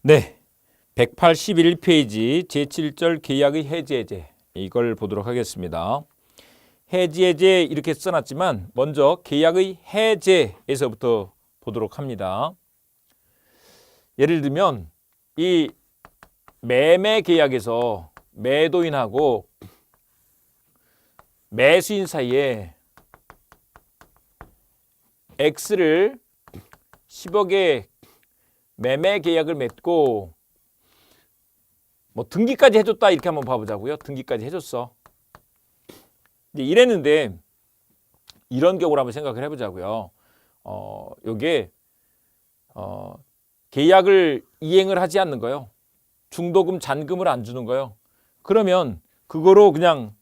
네, 181페이지 제7절 계약의 해지해제 이걸 보도록 하겠습니다. 해지해제 이렇게 써놨지만 먼저 계약의 해제에서부터 보도록 합니다. 예를 들면 이 매매 계약에서 매도인하고 매수인 사이에 X를 10억에 매매 계약을 맺고 뭐 등기까지 해줬다 이렇게 한번 봐보자고요. 등기까지 해줬어. 이제 이랬는데 이런 경우를 한번 생각을 해보자고요. 요게 계약을 이행을 하지 않는 거요. 중도금 잔금을 안 주는 거요. 그러면 그거로 그냥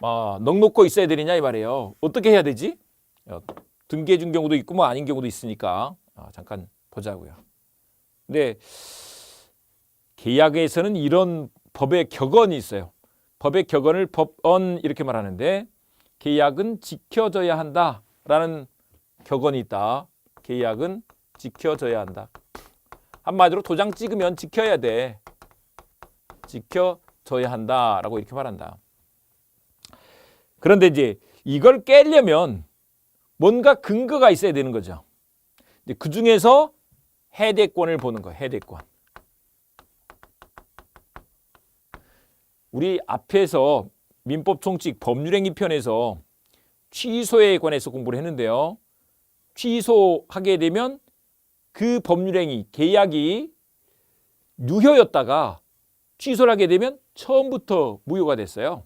넉놓고 있어야 되느냐 이 말이에요. 어떻게 해야 되지? 등기해 준 경우도 있고 뭐 아닌 경우도 있으니까 잠깐 보자고요. 근데 계약에서는 이런 법의 격언이 있어요. 법의 격언을 법언 이렇게 말하는데 계약은 지켜져야 한다라는 격언이 있다. 계약은 지켜져야 한다. 한마디로 도장 찍으면 지켜야 돼. 지켜져야 한다라고 이렇게 말한다. 그런데 이제 이걸 깨려면 뭔가 근거가 있어야 되는 거죠. 그 중에서 해대권을 보는 거예요. 해대권. 우리 앞에서 민법 총칙 법률행위 편에서 취소에 관해서 공부를 했는데요. 취소하게 되면 그 법률행위, 계약이 유효였다가 취소를 하게 되면 처음부터 무효가 됐어요.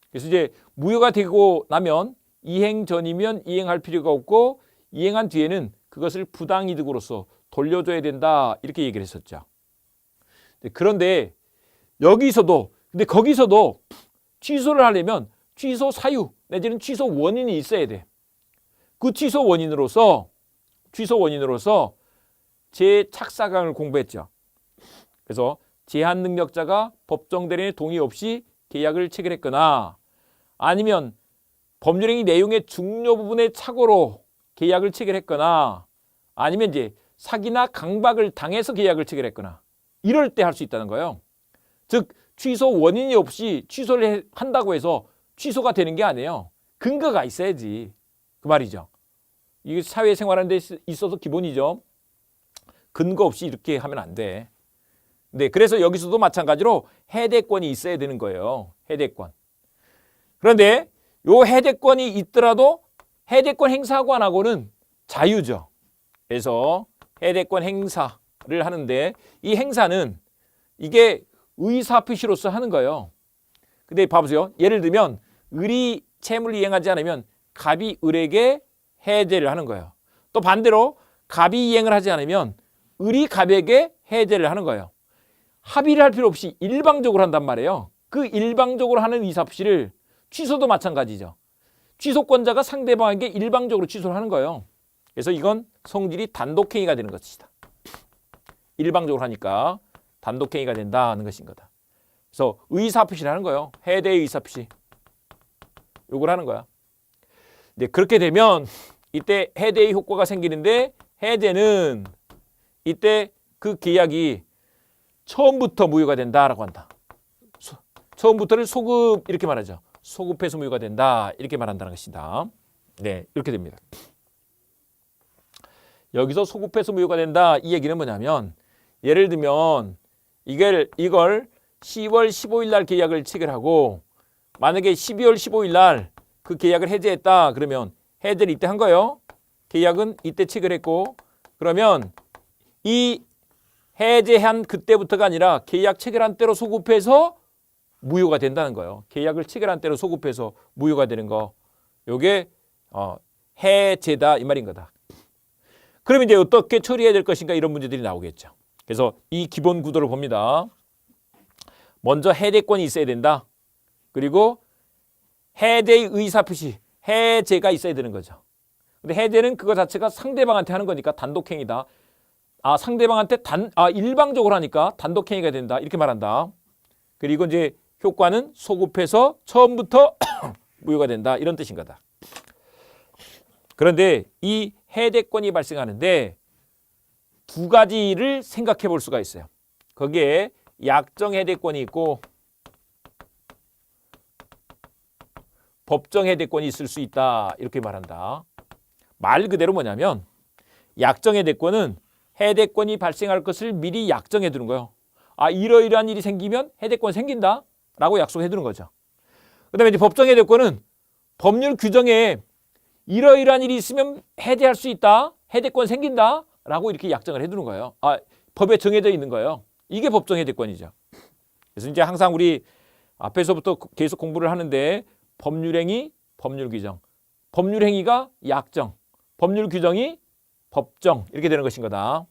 그래서 이제 무효가 되고 나면 이행 전이면 이행할 필요가 없고 이행한 뒤에는 그것을 부당이득으로서 돌려줘야 된다 이렇게 얘기를 했었죠. 그런데 여기서도 근데 거기서도 취소를 하려면 취소 사유 내지는 취소 원인이 있어야 돼. 그 취소 원인으로서 제착사강을 공부했죠. 그래서 제한 능력자가 법정 대리인의 동의 없이 계약을 체결했거나 아니면 법률행위 내용의 중요 부분의 착오로 계약을 체결했거나 아니면 이제 사기나 강박을 당해서 계약을 체결했거나 이럴 때 할 수 있다는 거예요. 즉 취소 원인이 없이 취소를 한다고 해서 취소가 되는 게 아니에요. 근거가 있어야지 그 말이죠. 이게 사회생활하는 데 있어서 기본이죠. 근거 없이 이렇게 하면 안 돼. 네, 그래서 여기서도 마찬가지로 해대권이 있어야 되는 거예요. 해대권. 그런데 요 해대권이 있더라도 해대권 행사하고 안 하고는 자유죠. 그래서 해대권 행사를 하는데 이 행사는 이게 의사표시로서 하는 거예요. 근데 봐보세요. 예를 들면 을이 채무를 이행하지 않으면 갑이 을에게 해제를 하는 거예요. 또 반대로 갑이 이행을 하지 않으면 을이 갑에게 해제를 하는 거예요. 합의를 할 필요 없이 일방적으로 한단 말이에요. 그 일방적으로 하는 의사표시를 취소도 마찬가지죠. 취소권자가 상대방에게 일방적으로 취소를 하는 거예요. 그래서 이건 성질이 단독행위가 되는 것이다. 일방적으로 하니까 단독행위가 된다는 것인 거다. 그래서 의사표시를 하는 거예요. 해대의 의사표시. 요걸 하는 거야. 이제 그렇게 되면 이때 해대의 효과가 생기는데 해대는 이때 그 계약이 처음부터 무효가 된다라고 한다. 처음부터를 소급 이렇게 말하죠. 소급해서 무효가 된다 이렇게 말한다는 것이다. 네, 이렇게 됩니다. 여기서 소급해서 무효가 된다 이 얘기는 뭐냐면 예를 들면 이걸 10월 15일 날 계약을 체결하고 만약에 12월 15일 날 그 계약을 해제했다 그러면 해제를 이때 한 거예요. 계약은 이때 체결했고 그러면 이 해제한 그때부터가 아니라 계약 체결한 때로 소급해서 무효가 된다는 거예요. 계약을 체결한 때로 소급해서 무효가 되는 거. 요게 해제다 이 말인 거다. 그럼 이제 어떻게 처리해야 될 것인가 이런 문제들이 나오겠죠. 그래서 이 기본 구도를 봅니다. 먼저 해대권이 있어야 된다. 그리고 해대의 의사표시, 해제가 있어야 되는 거죠. 근데 해제는 그거 자체가 상대방한테 하는 거니까 단독행위다. 상대방한테 일방적으로 하니까 단독행위가 된다. 이렇게 말한다. 그리고 이제 효과는 소급해서 처음부터 무효가 된다. 이런 뜻인 거다. 그런데 이 해대권이 발생하는데 두 가지를 생각해 볼 수가 있어요. 거기에 약정 해대권이 있고 법정 해대권이 있을 수 있다. 이렇게 말한다. 말 그대로 뭐냐면 약정 해대권은 해대권이 발생할 것을 미리 약정해 두는 거예요. 아, 이러이러한 일이 생기면 해대권 생긴다 라고 약속해 두는 거죠. 그 다음에 이제 법정 해대권은 법률 규정에 이러이러한 일이 있으면 해제할 수 있다, 해대권 생긴다 라고 이렇게 약정을 해 두는 거예요. 아, 법에 정해져 있는 거예요. 이게 법정 해대권이죠. 그래서 이제 항상 우리 앞에서부터 계속 공부를 하는데 법률행위, 법률규정, 법률행위가 약정, 법률규정이 법정 이렇게 되는 것인 거다.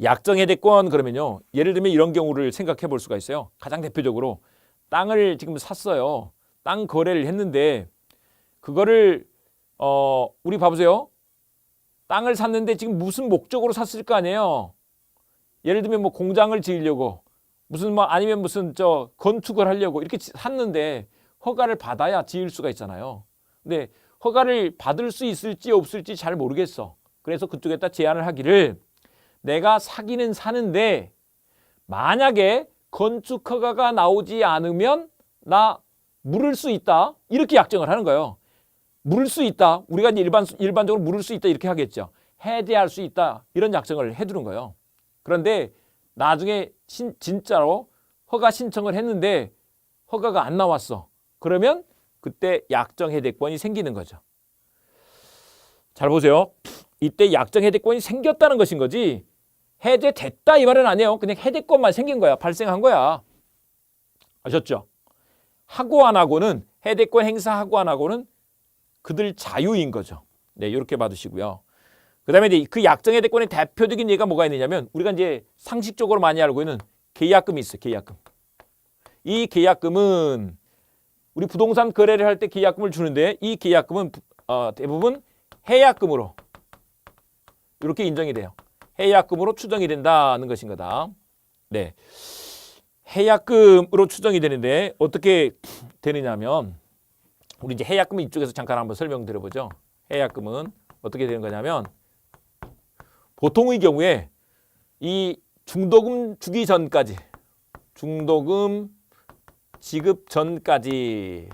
약정 해대권 그러면요. 예를 들면 이런 경우를 생각해 볼 수가 있어요. 가장 대표적으로 땅을 지금 샀어요. 땅 거래를 했는데 그거를 우리 봐보세요. 땅을 샀는데 지금 무슨 목적으로 샀을 거 아니에요. 예를 들면 뭐 공장을 지으려고 무슨 뭐 아니면 무슨 건축을 하려고 이렇게 샀는데 허가를 받아야 지을 수가 있잖아요. 근데 허가를 받을 수 있을지 없을지 잘 모르겠어. 그래서 그쪽에다 제안을 하기를 내가 사기는 사는데 만약에 건축 허가가 나오지 않으면 나 물을 수 있다. 이렇게 약정을 하는 거예요. 물을 수 있다. 우리가 일반적으로 물을 수 있다 이렇게 하겠죠. 해제할 수 있다. 이런 약정을 해두는 거예요. 그런데 나중에 진짜로 허가 신청을 했는데 허가가 안 나왔어. 그러면 그때 약정 해대권이 생기는 거죠. 잘 보세요. 이때 약정 해대권이 생겼다는 것인 거지 해제됐다 이 말은 아니에요. 그냥 해대권만 생긴 거야. 발생한 거야. 아셨죠? 하고 안 하고는 해대권 행사하고 안 하고는 그들 자유인 거죠. 네, 이렇게 봐두시고요. 그다음에 이제 그 약정 해대권의 대표적인 예가 뭐가 있느냐면 우리가 이제 상식적으로 많이 알고 있는 계약금이 있어요. 계약금. 이 계약금은 우리 부동산 거래를 할 때 계약금을 주는데 이 계약금은 대부분 해약금으로 이렇게 인정이 돼요. 해약금으로 추정이 된다는 것인 거다. 네, 해약금으로 추정이 되는데 어떻게 되느냐면 우리 이제 해약금은 이쪽에서 잠깐 한번 설명드려보죠. 해약금은 어떻게 되는 거냐면 보통의 경우에 이 중도금 주기 전까지 중도금 지급 전까지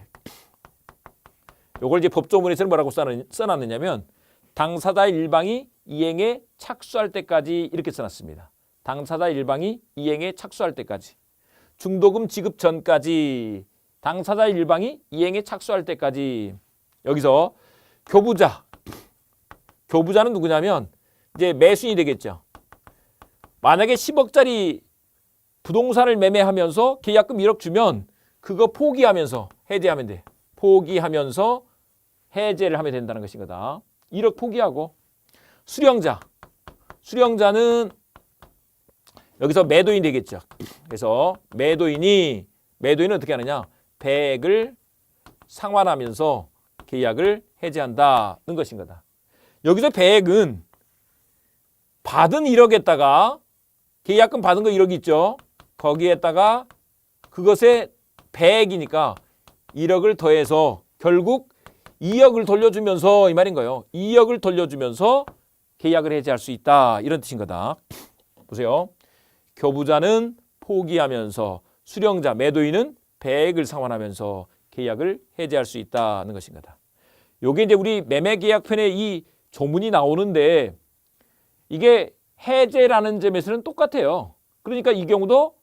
요걸 이제 법조문에서는 뭐라고 써놨느냐면 당사자 일방이 이행에 착수할 때까지 이렇게 써놨습니다. 당사자 일방이 이행에 착수할 때까지 중도금 지급 전까지 당사자 일방이 이행에 착수할 때까지 여기서 교부자는 누구냐면 이제 매수인이 되겠죠. 만약에 10억짜리 부동산을 매매하면서 계약금 1억 주면 그거 포기하면서 해제하면 돼. 포기하면서 해제를 하면 된다는 것인 거다. 1억 포기하고 수령자는 여기서 매도인 되겠죠. 그래서 매도인은 어떻게 하느냐? 100을 상환하면서 계약을 해제한다는 것인 거다. 여기서 100은 받은 1억에다가 계약금 받은 거 1억 있죠. 거기에다가 그것에 100이니까 1억을 더해서 결국 2억을 돌려주면서 이 말인 거예요. 2억을 돌려주면서 계약을 해제할 수 있다. 이런 뜻인 거다. 보세요. 교부자는 포기하면서 수령자, 매도인은 100을 상환하면서 계약을 해제할 수 있다는 것인 거다. 요게 이제 우리 매매계약편에 이 조문이 나오는데 이게 해제라는 점에서는 똑같아요. 그러니까 이 경우도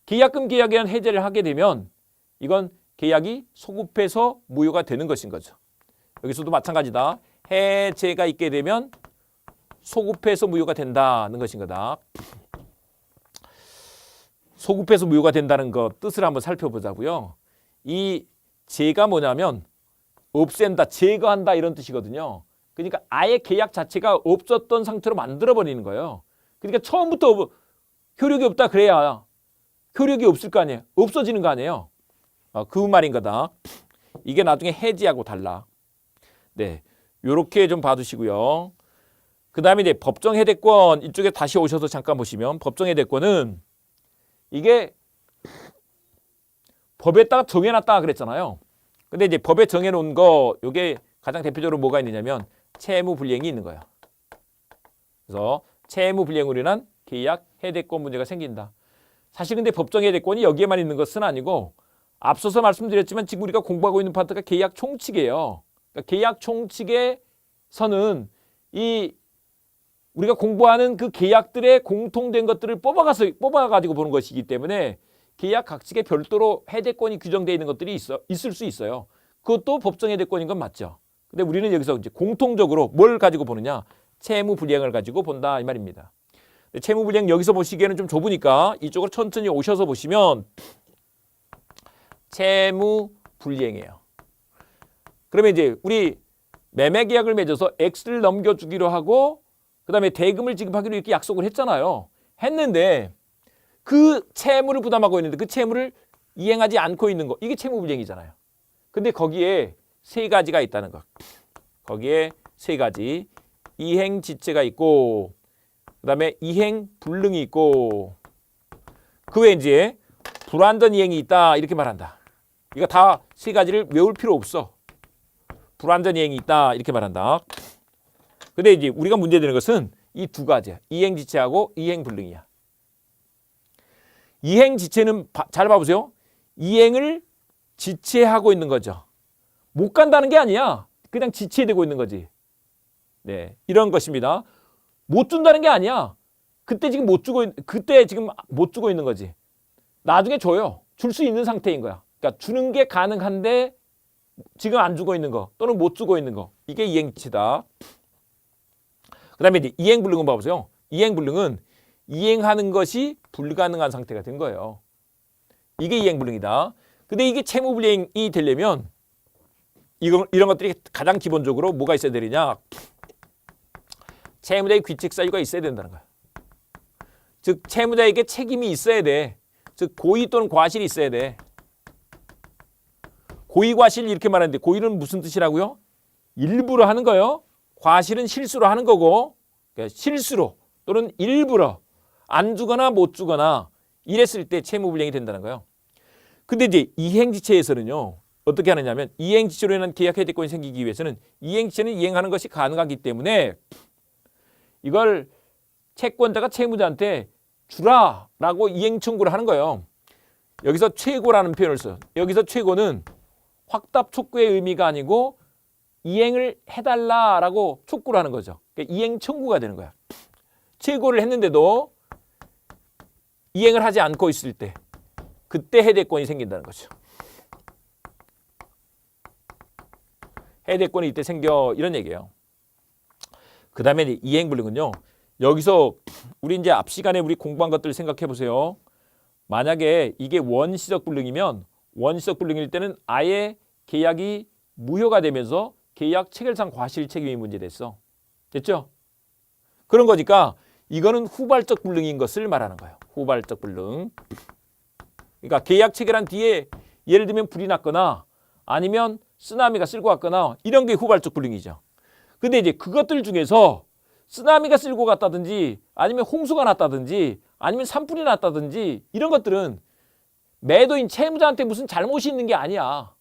계약금 계약에 대한 해제를 하게 되면 이건 계약이 소급해서 무효가 되는 것인 거죠. 여기서도 마찬가지다. 해제가 있게 되면 소급해서 무효가 된다는 것인 거다. 소급해서 무효가 된다는 것 뜻을 한번 살펴보자고요. 이 제가 뭐냐면 없앤다, 제거한다 이런 뜻이거든요. 그러니까 아예 계약 자체가 없었던 상태로 만들어버리는 거예요. 그러니까 처음부터 효력이 없다 그래야 효력이 없을 거 아니에요. 없어지는 거 아니에요. 그 말인 거다. 이게 나중에 해지하고 달라. 네, 요렇게 좀 봐두시고요. 그 다음에 이제 법정 해대권 이쪽에 다시 오셔서 잠깐 보시면 법정 해대권은 이게 법에다가 정해놨다 그랬잖아요. 근데 이제 법에 정해놓은 거 요게 가장 대표적으로 뭐가 있느냐면 채무불이행이 있는 거예요. 그래서 채무 불이행으로 인한 계약 해대권 문제가 생긴다. 사실 근데 법정 해대권이 여기에만 있는 것은 아니고 앞서서 말씀드렸지만 지금 우리가 공부하고 있는 파트가 계약 총칙이에요. 그러니까 계약 총칙에서는 이 우리가 공부하는 그 계약들의 공통된 것들을 뽑아가지고 보는 것이기 때문에 계약 각칙에 별도로 해대권이 규정되어 있는 것들이 있을 수 있어요. 그것도 법정 해대권인 건 맞죠. 근데 우리는 여기서 이제 공통적으로 뭘 가지고 보느냐? 채무 불이행을 가지고 본다 이 말입니다. 채무 불이행 여기서 보시기에는 좀 좁으니까 이쪽으로 천천히 오셔서 보시면 채무 불이행이에요. 그러면 이제 우리 매매 계약을 맺어서 X를 넘겨주기로 하고 그다음에 대금을 지급하기로 이렇게 약속을 했잖아요. 했는데 그 채무를 부담하고 있는데 그 채무를 이행하지 않고 있는 거 이게 채무 불이행이잖아요. 근데 거기에 세 가지가 있다는 것. 거기에 세 가지. 이행 지체가 있고 그다음에 이행 불능이 있고 그 외에 이제 불완전 이행이 있다 이렇게 말한다. 이거 다 세 가지를 외울 필요 없어. 불완전 이행이 있다 이렇게 말한다. 근데 이제 우리가 문제되는 것은 이 두 가지야. 이행 지체하고 이행 불능이야. 이행 지체는 잘 봐보세요. 이행을 지체하고 있는 거죠. 못 간다는 게 아니야. 그냥 지체되고 있는 거지. 네, 이런 것입니다. 못 준다는 게 아니야. 그때 지금 못 주고 있는 거지. 나중에 줘요. 줄 수 있는 상태인 거야. 그러니까 주는 게 가능한데 지금 안 주고 있는 거 또는 못 주고 있는 거 이게 이행지체다. 그다음에 이제 이행불능은 봐보세요. 이행불능은 이행하는 것이 불가능한 상태가 된 거예요. 이게 이행불능이다. 근데 이게 채무불이행이 되려면 이런 것들이 가장 기본적으로 뭐가 있어야 되느냐? 채무자의 귀책 사유가 있어야 된다는 거야. 즉 채무자에게 책임이 있어야 돼. 즉 고의 또는 과실이 있어야 돼. 고의 과실 이렇게 말하는데 고의는 무슨 뜻이라고요? 일부러 하는 거예요. 과실은 실수로 하는 거고 그러니까 실수로 또는 일부러 안 주거나 못 주거나 이랬을 때 채무불이행이 된다는 거예요. 근데 이제 이행지체에서는요. 어떻게 하느냐면 이행지체로 인한 계약 해대권이 생기기 위해서는 이행지체는 이행하는 것이 가능하기 때문에 이걸 채권자가 채무자한테 주라라고 이행 청구를 하는 거예요. 여기서 최고라는 표현을 써요. 여기서 최고는 확답 촉구의 의미가 아니고 이행을 해달라라고 촉구를 하는 거죠. 그러니까 이행 청구가 되는 거야. 최고를 했는데도 이행을 하지 않고 있을 때 그때 해대권이 생긴다는 거죠. 해대권이 이때 생겨 이런 얘기예요. 그 다음에 이행불능은요. 여기서 우리 이제 앞 시간에 우리 공부한 것들 생각해 보세요. 만약에 이게 원시적 불능이면 원시적 불능일 때는 아예 계약이 무효가 되면서 계약 체결상 과실 책임이 문제됐어. 됐죠? 그런 거니까 이거는 후발적 불능인 것을 말하는 거예요. 후발적 불능. 그러니까 계약 체결한 뒤에 예를 들면 불이 났거나 아니면 쓰나미가 쓸고 갔거나 이런 게 후발적 불능이죠. 근데 이제 그것들 중에서 쓰나미가 쓸고 갔다든지 아니면 홍수가 났다든지 아니면 산불이 났다든지 이런 것들은 매도인 채무자한테 무슨 잘못이 있는 게 아니야.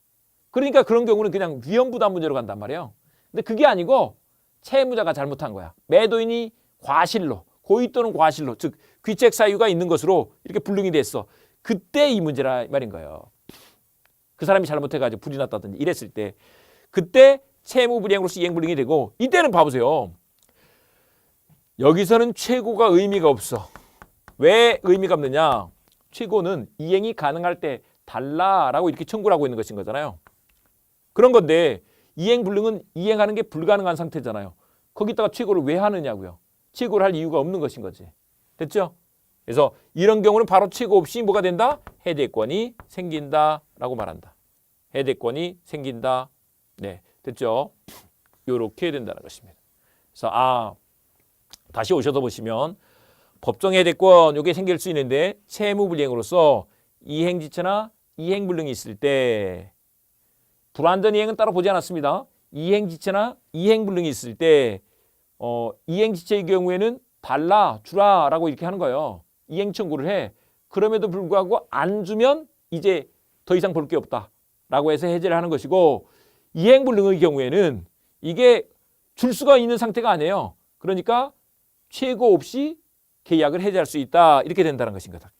그러니까 그런 경우는 그냥 위험부담 문제로 간단 말이에요. 근데 그게 아니고 채무자가 잘못한 거야. 매도인이 과실로, 고의 또는 과실로, 즉 귀책 사유가 있는 것으로 이렇게 불능이 됐어. 그때 이 문제라 말인 거예요. 그 사람이 잘못해가지고 불이 났다든지 이랬을 때 그때 채무불이행으로서 이행불능이 되고 이때는 봐보세요. 여기서는 최고가 의미가 없어. 왜 의미가 없느냐? 최고는 이행이 가능할 때 달라라고 이렇게 청구를 하고 있는 것인 거잖아요. 그런 건데 이행불능은 이행하는 게 불가능한 상태잖아요. 거기다가 최고를 왜 하느냐고요. 최고를 할 이유가 없는 것인 거지. 됐죠? 그래서 이런 경우는 바로 최고 없이 뭐가 된다? 해대권이 생긴다라고 말한다. 해대권이 생긴다. 네, 됐죠? 이렇게 된다는 것입니다. 그래서 다시 오셔서 보시면 법정 해대권 이게 생길 수 있는데 채무불이행으로서 이행지체나 이행불능이 있을 때 불완전 이행은 따로 보지 않았습니다. 이행지체나 이행불능이 있을 때 이행지체의 경우에는 달라 주라라고 이렇게 하는 거예요. 이행 청구를 해. 그럼에도 불구하고 안 주면 이제 더 이상 볼 게 없다라고 해서 해제를 하는 것이고 이행불능의 경우에는 이게 줄 수가 있는 상태가 아니에요. 그러니까 최고 없이 계약을 해제할 수 있다. 이렇게 된다는 것인 거다.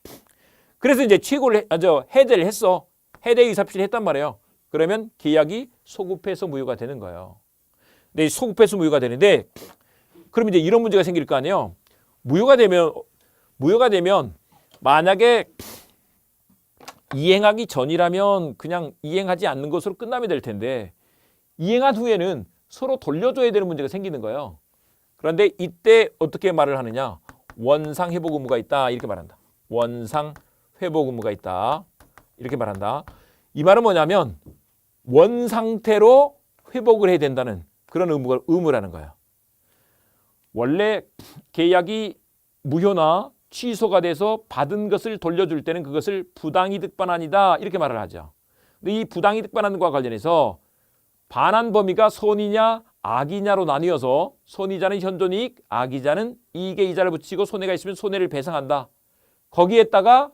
그래서 이제 최고를 해제를 했어. 해제 의사표시를 했단 말이에요. 그러면 계약이 소급해서 무효가 되는 거예요. 근데 소급해서 무효가 되는데 그럼 이제 이런 문제가 생길 거 아니에요. 무효가 되면 만약에 이행하기 전이라면 그냥 이행하지 않는 것으로 끝나면 될 텐데 이행한 후에는 서로 돌려줘야 되는 문제가 생기는 거예요. 그런데 이때 어떻게 말을 하느냐. 원상 회복 의무가 있다. 이렇게 말한다. 원상 회복 의무가 있다. 이렇게 말한다. 이 말은 뭐냐면 원 상태로 회복을 해야 된다는 그런 의무라는 거예요. 원래 계약이 무효나 취소가 돼서 받은 것을 돌려줄 때는 그것을 부당이득 반환이다 이렇게 말을 하죠. 근데 이 부당이득 반환과 관련해서 반환 범위가 손이냐 악이냐로 나뉘어서 손이자는 현존이익, 악이자는 이익에 이자를 붙이고 손해가 있으면 손해를 배상한다. 거기에다가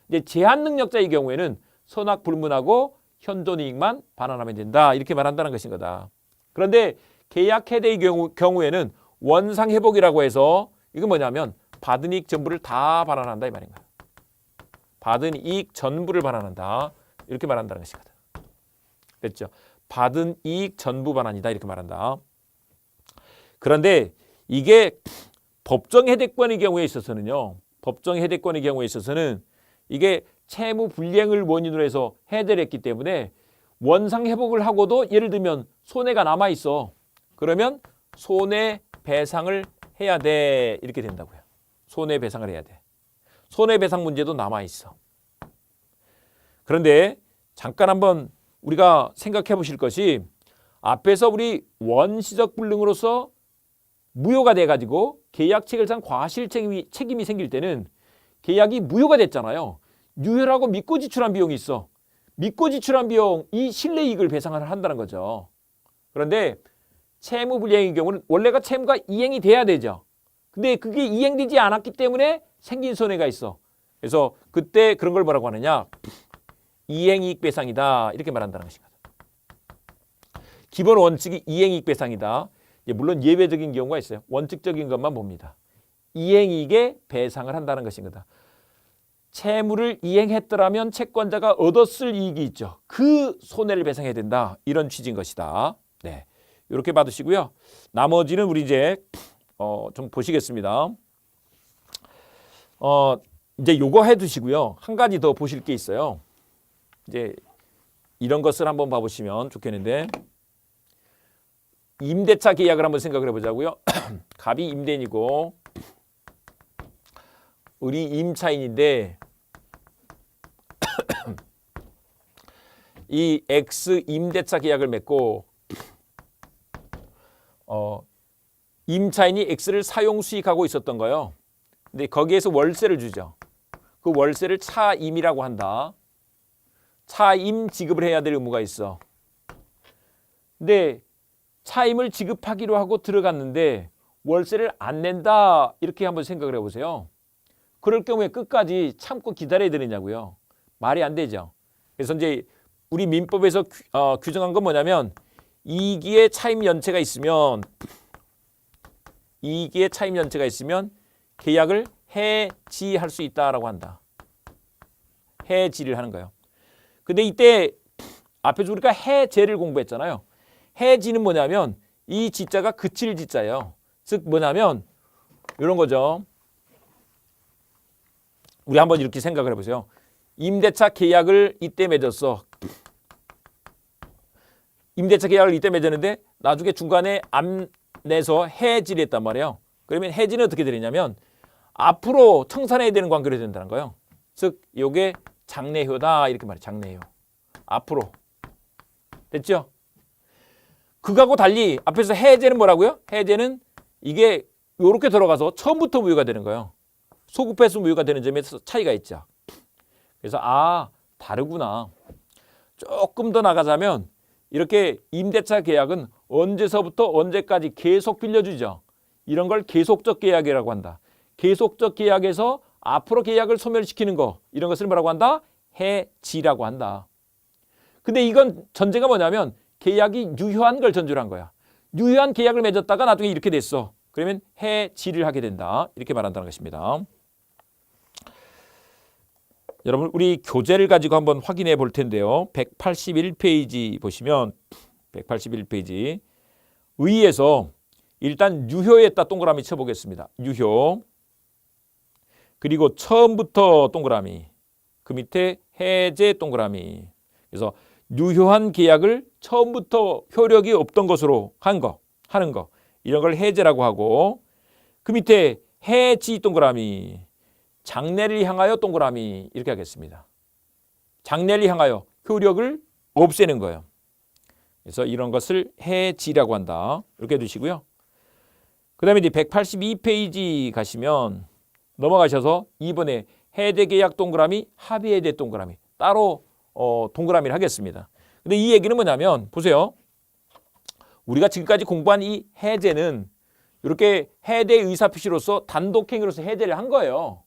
이제 제한 능력자의 경우에는 선악 불문하고 현존이익만 반환하면 된다 이렇게 말한다는 것인 거다. 그런데 계약 해대의 경우에는 원상 회복이라고 해서 이건 뭐냐면 받은 이익 전부를 다 반환한다 이 말인 거야. 받은 이익 전부를 반환한다 이렇게 말한다는 것이거든. 됐죠? 받은 이익 전부 반환이다 이렇게 말한다. 그런데 이게 법정 해대권의 경우에 있어서는요. 법정 해대권의 경우에 있어서는 이게 채무 불이행을 원인으로 해서 해대를 했기 때문에 원상 회복을 하고도 예를 들면 손해가 남아 있어. 그러면 손해배상을 해야 돼 이렇게 된다고요. 손해배상을 해야 돼. 손해배상 문제도 남아 있어. 그런데 잠깐 한번 우리가 생각해 보실 것이 앞에서 우리 원시적 불능으로서 무효가 돼가지고 계약 체결상 과실 책임이 생길 때는 계약이 무효가 됐잖아요. 유효하고 믿고 지출한 비용이 있어. 믿고 지출한 비용 이 실내이익을 배상을 한다는 거죠. 그런데 채무 불이행의 경우는 원래가 채무가 이행이 돼야 되죠. 근데 그게 이행되지 않았기 때문에 생긴 손해가 있어. 그래서 그때 그런 걸 뭐라고 하느냐. 이행이익 배상이다 이렇게 말한다는 것입니다. 기본 원칙이 이행이익 배상이다. 물론 예외적인 경우가 있어요. 원칙적인 것만 봅니다. 이행이익에 배상을 한다는 것인 거다. 채무를 이행했더라면 채권자가 얻었을 이익이 있죠. 그 손해를 배상해야 된다. 이런 취지인 것이다. 네, 이렇게 받으시고요. 나머지는 우리 이제 좀 보시겠습니다. 이제 요거 해두시고요. 한 가지 더 보실 게 있어요. 이제 이런 것을 한번 봐보시면 좋겠는데 임대차 계약을 한번 생각을 해보자고요. 갑이 임대인이고 우리 임차인인데 이 X 임대차 계약을 맺고 임차인이 X를 사용 수익하고 있었던 거예요. 근데 거기에서 월세를 주죠. 그 월세를 차임이라고 한다. 차임 지급을 해야 될 의무가 있어. 근데 차임을 지급하기로 하고 들어갔는데 월세를 안 낸다 이렇게 한번 생각을 해보세요. 그럴 경우에 끝까지 참고 기다려야 되느냐고요. 말이 안 되죠. 그래서 이제 우리 민법에서 규정한 건 뭐냐면 이기의 차임 연체가 있으면 계약을 해지할 수 있다라고 한다. 해지를 하는 거예요. 근데 이때 앞에서 우리가 해제를 공부했잖아요. 해지는 뭐냐면 이 지자가 그칠 지자예요. 즉 뭐냐면 이런 거죠. 우리 한번 이렇게 생각을 해보세요. 임대차 계약을 이때 맺었어. 임대차 계약을 이때 맺었는데 나중에 중간에 안 내서 해지를 했단 말이에요. 그러면 해지는 어떻게 되느냐면 앞으로 청산해야 되는 관계로 된다는 거예요. 즉 이게 장래효다 이렇게 말해요. 장래효. 앞으로. 됐죠? 그거하고 달리 앞에서 해제는 뭐라고요? 해제는 이게 이렇게 들어가서 처음부터 무효가 되는 거예요. 소급해서 무효가 되는 점에서 차이가 있죠. 그래서 다르구나. 조금 더 나가자면 이렇게 임대차 계약은 언제서부터 언제까지 계속 빌려주죠. 이런 걸 계속적 계약이라고 한다. 계속적 계약에서 앞으로 계약을 소멸시키는 거 이런 것을 뭐라고 한다? 해지라고 한다. 근데 이건 전제가 뭐냐면 계약이 유효한 걸 전제로 한 거야. 유효한 계약을 맺었다가 나중에 이렇게 됐어. 그러면 해지를 하게 된다. 이렇게 말한다는 것입니다. 여러분 우리 교재를 가지고 한번 확인해 볼 텐데요. 181페이지 보시면 181페이지 의에서 일단 유효에다 동그라미 쳐보겠습니다. 유효. 그리고 처음부터 동그라미. 그 밑에 해제 동그라미. 그래서 유효한 계약을 처음부터 효력이 없던 것으로 하는 거. 이런 걸 해제라고 하고 그 밑에 해지 동그라미. 장래를 향하여 동그라미 이렇게 하겠습니다. 장래를 향하여 효력을 없애는 거예요. 그래서 이런 것을 해지라고 한다. 이렇게 두시고요. 그 다음에 이제 182페이지 가시면 넘어가셔서 이번에 해제계약 동그라미, 합의해제 동그라미 따로 동그라미를 하겠습니다. 근데 이 얘기는 뭐냐면 보세요. 우리가 지금까지 공부한 이 해제는 이렇게 해제 의사표시로서 단독행위로서 해제를 한 거예요.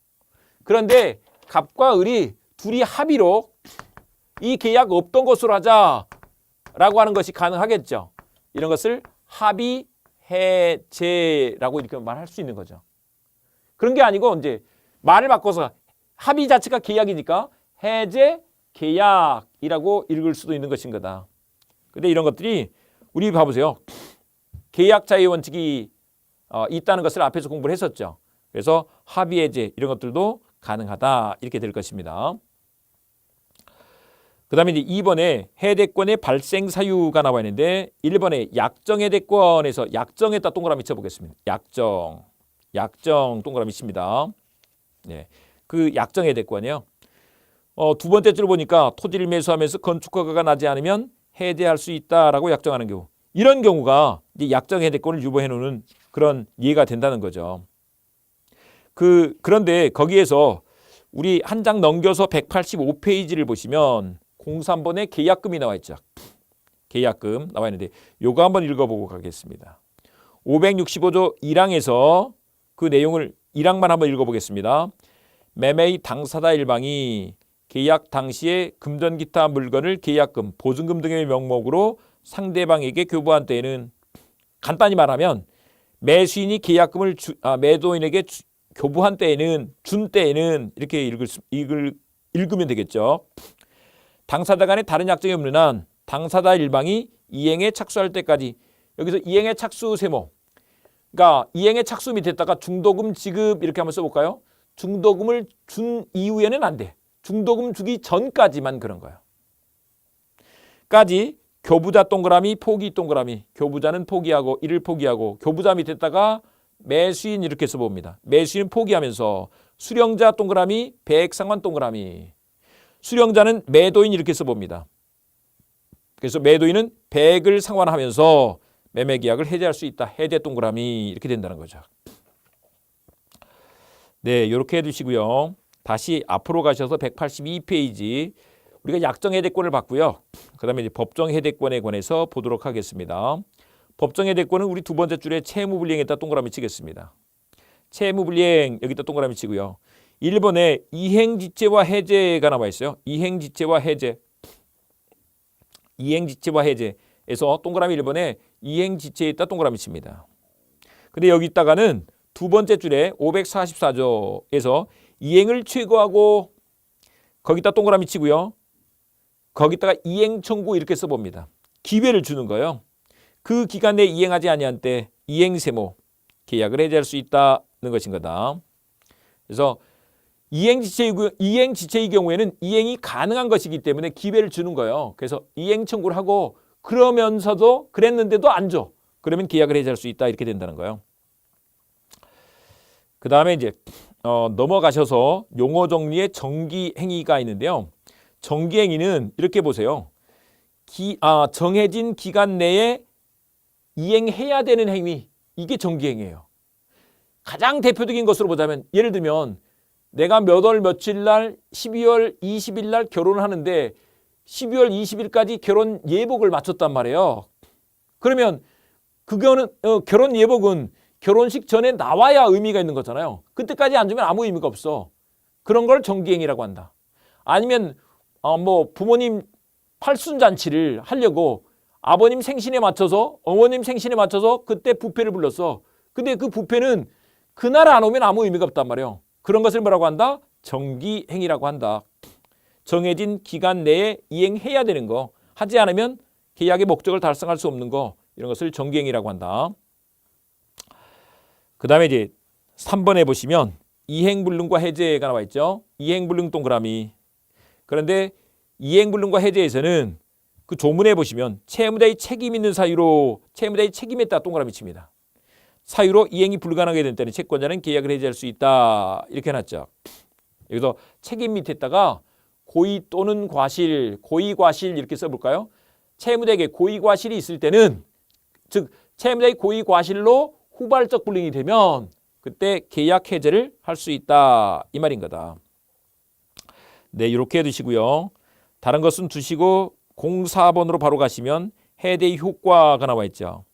그런데 갑과 을이 둘이 합의로 이 계약 없던 것으로 하자라고 하는 것이 가능하겠죠. 이런 것을 합의 해제라고 이렇게 말할 수 있는 거죠. 그런 게 아니고 이제 말을 바꿔서 합의 자체가 계약이니까 해제 계약이라고 읽을 수도 있는 것인 거다. 근데 이런 것들이 우리 봐보세요. 계약 자유 원칙이 있다는 것을 앞에서 공부를 했었죠. 그래서 합의 해제 이런 것들도 가능하다 이렇게 될 것입니다. 그 다음에 이제 2번에 해대권의 발생 사유가 나와 있는데 1번에 약정 해대권에서 약정에다 동그라미 쳐보겠습니다. 약정 동그라미 칩니다. 네, 그 약정 해대권이요. 두 번째 줄 보니까 토지를 매수하면서 건축허가가 나지 않으면 해제할 수 있다라고 약정하는 경우. 이런 경우가 이제 약정 해대권을 유보해 놓는 그런 이해가 된다는 거죠. 그런데 거기에서 우리 한 장 넘겨서 185페이지를 보시면 03번에 계약금이 나와 있죠. 계약금 나와 있는데 요거 한번 읽어보고 가겠습니다. 565조 1항에서 그 내용을 1항만 한번 읽어보겠습니다. 매매의 당사자 일방이 계약 당시에 금전 기타 물건을 계약금, 보증금 등의 명목으로 상대방에게 교부한 때에는 간단히 말하면 매수인이 계약금을 매도인에게 교부한 때에는 준 때에는 이렇게 읽으면 되겠죠. 당사자 간에 다른 약정이 없는 한 당사자 일방이 이행에 착수할 때까지 여기서 이행에 착수 세모 그러니까 이행에 착수 밑에다가 중도금 지급 이렇게 한번 써볼까요? 중도금을 준 이후에는 안 돼. 중도금 주기 전까지만 그런 거예요. 까지 교부자 동그라미 포기 동그라미 교부자는 포기하고 이를 포기하고 교부자 밑에다가 매수인 이렇게 써봅니다. 매수인 포기하면서 수령자 동그라미 배액상환 동그라미 수령자는 매도인 이렇게 써봅니다. 그래서 매도인은 배액을 상환하면서 매매계약을 해제할 수 있다. 해제 동그라미 이렇게 된다는 거죠. 네, 이렇게 해두시고요. 다시 앞으로 가셔서 182페이지 우리가 약정 해대권을 봤고요. 그 다음에 이제 법정 해대권에 관해서 보도록 하겠습니다. 법정 해대권은 우리 두 번째 줄에 채무불이행에다 동그라미 치겠습니다. 채무불이행 여기다 동그라미 치고요. 1번에 이행지체와 해제가 나와 있어요. 이행지체와 해제. 이행지체와 해제에서 동그라미 1번에 이행지체에다 동그라미 칩니다. 근데 여기다가는 두 번째 줄에 544조에서 이행을 최고하고 거기다 동그라미 치고요. 거기다가 이행 청구 이렇게 써봅니다. 기회를 주는 거예요. 그 기간 내에 이행하지 아니한 때 이행 세모 계약을 해제할 수 있다는 것인 거다. 그래서 이행지체의 경우에는 이행이 가능한 것이기 때문에 기회를 주는 거예요. 그래서 이행 청구를 하고 그러면서도 그랬는데도 안 줘. 그러면 계약을 해제할 수 있다 이렇게 된다는 거예요. 그 다음에 이제 넘어가셔서 용어 정리의 정기행위가 있는데요. 정기행위는 이렇게 보세요. 정해진 기간 내에 이행해야 되는 행위 이게 정기행위예요. 가장 대표적인 것으로 보자면 예를 들면 내가 몇 월 며칠 날 12월 20일 날 결혼을 하는데 12월 20일까지 결혼 예복을 마쳤단 말이에요. 그러면 그거는 결혼 예복은 결혼식 전에 나와야 의미가 있는 거잖아요. 그때까지 안 주면 아무 의미가 없어. 그런 걸 정기행위라고 한다. 아니면 부모님 팔순잔치를 하려고 아버님 생신에 맞춰서 어머님 생신에 맞춰서 그때 뷔페를 불렀어. 근데 그 부패는 그날 안 오면 아무 의미가 없단 말이에요. 그런 것을 뭐라고 한다? 정기행위라고 한다. 정해진 기간 내에 이행해야 되는 거, 하지 않으면 계약의 목적을 달성할 수 없는 거, 이런 것을 정기행위라고 한다. 그 다음에 이제 3번에 보시면 이행불능과 해제가 나와 있죠. 이행불능 동그라미. 그런데 이행불능과 해제에서는 그 조문에 보시면 채무자의 책임 있는 사유로 채무자의 책임에 따라 동그라미 칩니다. 사유로 이행이 불가능하게 된 때는 채권자는 계약을 해지할 수 있다. 이렇게 해놨죠. 여기서 책임 밑에다가 고의 또는 과실, 고의과실 이렇게 써볼까요? 채무자에게 고의과실이 있을 때는, 즉 채무자의 고의과실로 후발적 불능이 되면 그때 계약 해제를 할 수 있다, 이 말인 거다. 네, 이렇게 해두시고요. 다른 것은 두시고 04번으로 바로 가시면 해대의 효과가 나와 있죠.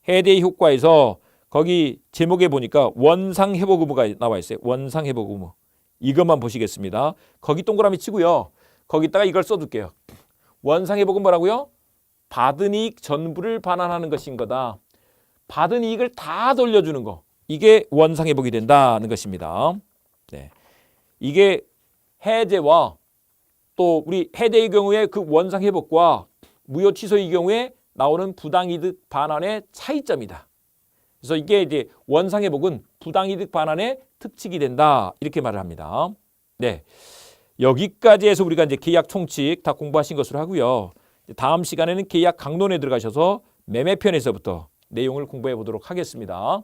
해대의 효과에서 거기 제목에 보니까 원상회복 의무가 나와 있어요. 원상회복 의무. 이것만 보시겠습니다. 거기 동그라미 치고요. 거기다가 이걸 써둘게요. 원상회복은 뭐라고요? 받은 이익 전부를 반환하는 것인 거다. 받은 이익을 다 돌려주는 거. 이게 원상회복이 된다는 것입니다. 네. 이게 해제와 또 우리 해제의 경우에 그 원상회복과 무효 취소의 경우에 나오는 부당이득 반환의 차이점이다. 그래서 이게 이제 원상회복은 부당이득 반환의 특칙이 된다, 이렇게 말을 합니다. 네, 여기까지 해서 우리가 이제 계약 총칙 다 공부하신 것으로 하고요. 다음 시간에는 계약 강론에 들어가셔서 매매편에서부터 내용을 공부해 보도록 하겠습니다.